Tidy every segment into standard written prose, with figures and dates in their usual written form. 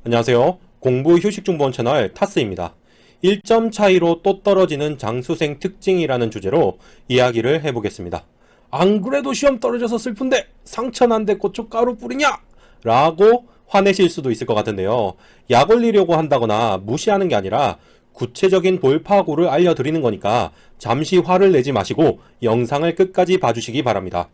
안녕하세요. 공부 휴식 중본 채널 타스입니다. 1점 차이로 또 떨어지는 장수생 특징이라는 주제로 이야기를 해보겠습니다. 안 그래도 시험 떨어져서 슬픈데 상처난데 고춧가루 뿌리냐? 라고 화내실 수도 있을 것 같은데요. 약 올리려고 한다거나 무시하는 게 아니라 구체적인 돌파구를 알려드리는 거니까 잠시 화를 내지 마시고 영상을 끝까지 봐주시기 바랍니다.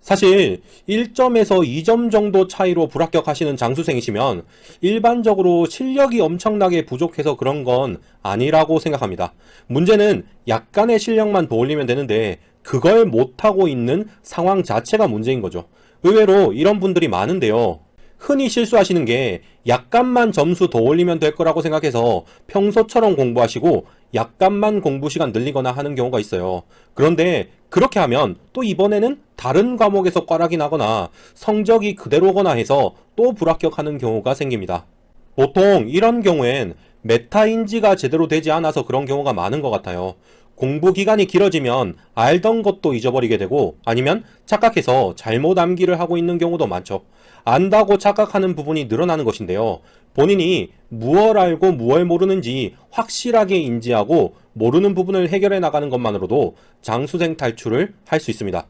사실 1점에서 2점 정도 차이로 불합격하시는 장수생이시면 일반적으로 실력이 엄청나게 부족해서 그런 건 아니라고 생각합니다. 문제는 약간의 실력만 더 올리면 되는데 그걸 못하고 있는 상황 자체가 문제인 거죠. 의외로 이런 분들이 많은데요. 흔히 실수하시는 게 약간만 점수 더 올리면 될 거라고 생각해서 평소처럼 공부하시고 약간만 공부 시간 늘리거나 하는 경우가 있어요. 그런데 그렇게 하면 또 이번에는 다른 과목에서 꽈락이 나거나 성적이 그대로거나 해서 또 불합격하는 경우가 생깁니다. 보통 이런 경우엔 메타인지가 제대로 되지 않아서 그런 경우가 많은 것 같아요. 공부 기간이 길어지면 알던 것도 잊어버리게 되고 아니면 착각해서 잘못 암기를 하고 있는 경우도 많죠. 안다고 착각하는 부분이 늘어나는 것인데요. 본인이 무얼 알고 무얼 모르는지 확실하게 인지하고 모르는 부분을 해결해 나가는 것만으로도 장수생 탈출을 할 수 있습니다.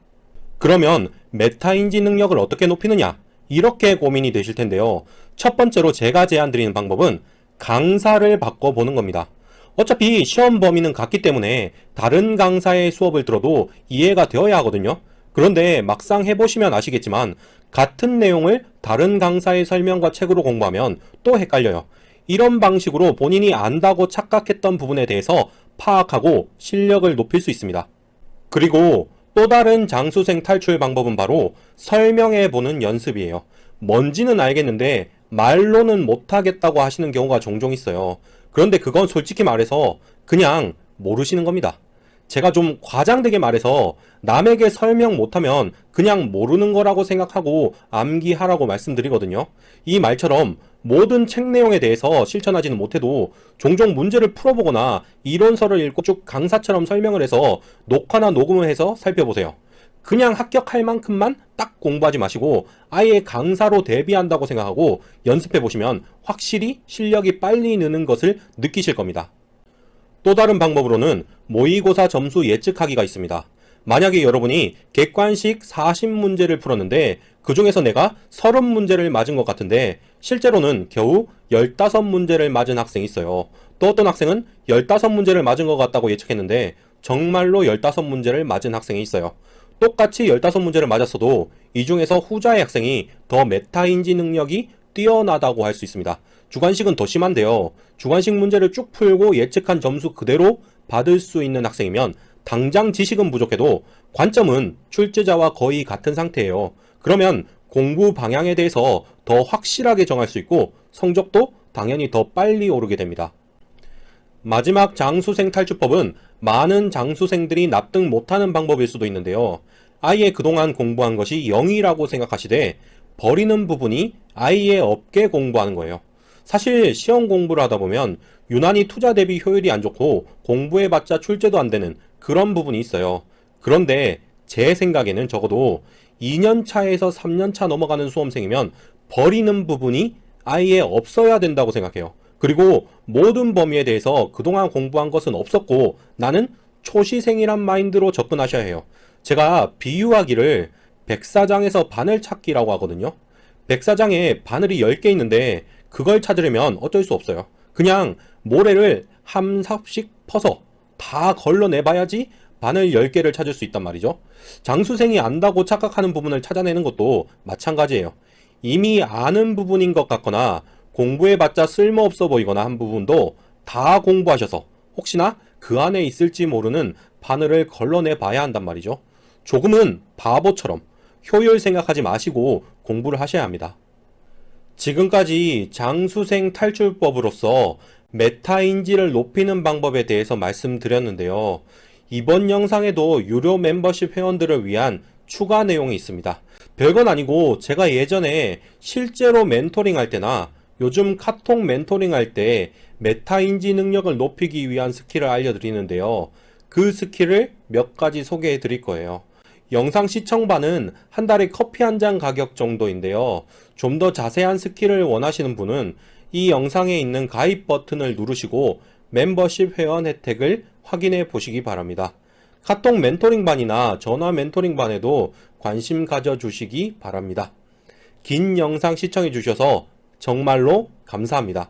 그러면 메타인지 능력을 어떻게 높이느냐? 이렇게 고민이 되실 텐데요. 첫 번째로 제가 제안드리는 방법은 강사를 바꿔보는 겁니다. 어차피 시험 범위는 같기 때문에 다른 강사의 수업을 들어도 이해가 되어야 하거든요. 그런데 막상 해보시면 아시겠지만 같은 내용을 다른 강사의 설명과 책으로 공부하면 또 헷갈려요. 이런 방식으로 본인이 안다고 착각했던 부분에 대해서 파악하고 실력을 높일 수 있습니다. 그리고 또 다른 장수생 탈출 방법은 바로 설명해보는 연습이에요. 뭔지는 알겠는데 말로는 못하겠다고 하시는 경우가 종종 있어요. 그런데 그건 솔직히 말해서 그냥 모르시는 겁니다. 제가 좀 과장되게 말해서 남에게 설명 못하면 그냥 모르는 거라고 생각하고 암기하라고 말씀드리거든요. 이 말처럼 모든 책 내용에 대해서 실천하지는 못해도 종종 문제를 풀어보거나 이론서를 읽고 쭉 강사처럼 설명을 해서 녹화나 녹음을 해서 살펴보세요. 그냥 합격할 만큼만 딱 공부하지 마시고 아예 강사로 데뷔한다고 생각하고 연습해 보시면 확실히 실력이 빨리 느는 것을 느끼실 겁니다. 또 다른 방법으로는 모의고사 점수 예측하기가 있습니다. 만약에 여러분이 객관식 40문제를 풀었는데 그 중에서 내가 30문제를 맞은 것 같은데 실제로는 겨우 15문제를 맞은 학생이 있어요. 또 어떤 학생은 15문제를 맞은 것 같다고 예측했는데 정말로 15문제를 맞은 학생이 있어요. 똑같이 15문제를 맞았어도 이 중에서 후자의 학생이 더 메타인지 능력이 뛰어나다고 할 수 있습니다. 주관식은 더 심한데요. 주관식 문제를 쭉 풀고 예측한 점수 그대로 받을 수 있는 학생이면 당장 지식은 부족해도 관점은 출제자와 거의 같은 상태예요. 그러면 공부 방향에 대해서 더 확실하게 정할 수 있고 성적도 당연히 더 빨리 오르게 됩니다. 마지막 장수생 탈출법은 많은 장수생들이 납득 못하는 방법일 수도 있는데요. 아예 그동안 공부한 것이 0이라고 생각하시되 버리는 부분이 아예 없게 공부하는 거예요. 사실 시험 공부를 하다 보면 유난히 투자 대비 효율이 안 좋고 공부해봤자 출제도 안 되는 그런 부분이 있어요. 그런데 제 생각에는 적어도 2년 차에서 3년 차 넘어가는 수험생이면 버리는 부분이 아예 없어야 된다고 생각해요. 그리고 모든 범위에 대해서 그동안 공부한 것은 없었고 나는 초시생이란 마인드로 접근하셔야 해요. 제가 비유하기를 백사장에서 바늘 찾기라고 하거든요. 백사장에 바늘이 10개 있는데 그걸 찾으려면 어쩔 수 없어요. 그냥 모래를 한 삽씩 퍼서 다 걸러내봐야지 바늘 10개를 찾을 수 있단 말이죠. 장수생이 안다고 착각하는 부분을 찾아내는 것도 마찬가지예요. 이미 아는 부분인 것 같거나 공부해봤자 쓸모없어 보이거나 한 부분도 다 공부하셔서 혹시나 그 안에 있을지 모르는 바늘을 걸러내 봐야 한단 말이죠. 조금은 바보처럼 효율 생각하지 마시고 공부를 하셔야 합니다. 지금까지 장수생 탈출법으로서 메타인지를 높이는 방법에 대해서 말씀드렸는데요. 이번 영상에도 유료 멤버십 회원들을 위한 추가 내용이 있습니다. 별건 아니고 제가 예전에 실제로 멘토링 할 때나 요즘 카톡 멘토링 할 때 메타인지 능력을 높이기 위한 스킬을 알려드리는데요. 그 스킬을 몇 가지 소개해 드릴 거예요. 영상 시청반은 한 달에 커피 한 잔 가격 정도인데요. 좀 더 자세한 스킬을 원하시는 분은 이 영상에 있는 가입 버튼을 누르시고 멤버십 회원 혜택을 확인해 보시기 바랍니다. 카톡 멘토링반이나 전화 멘토링반에도 관심 가져주시기 바랍니다. 긴 영상 시청해 주셔서 정말로 감사합니다.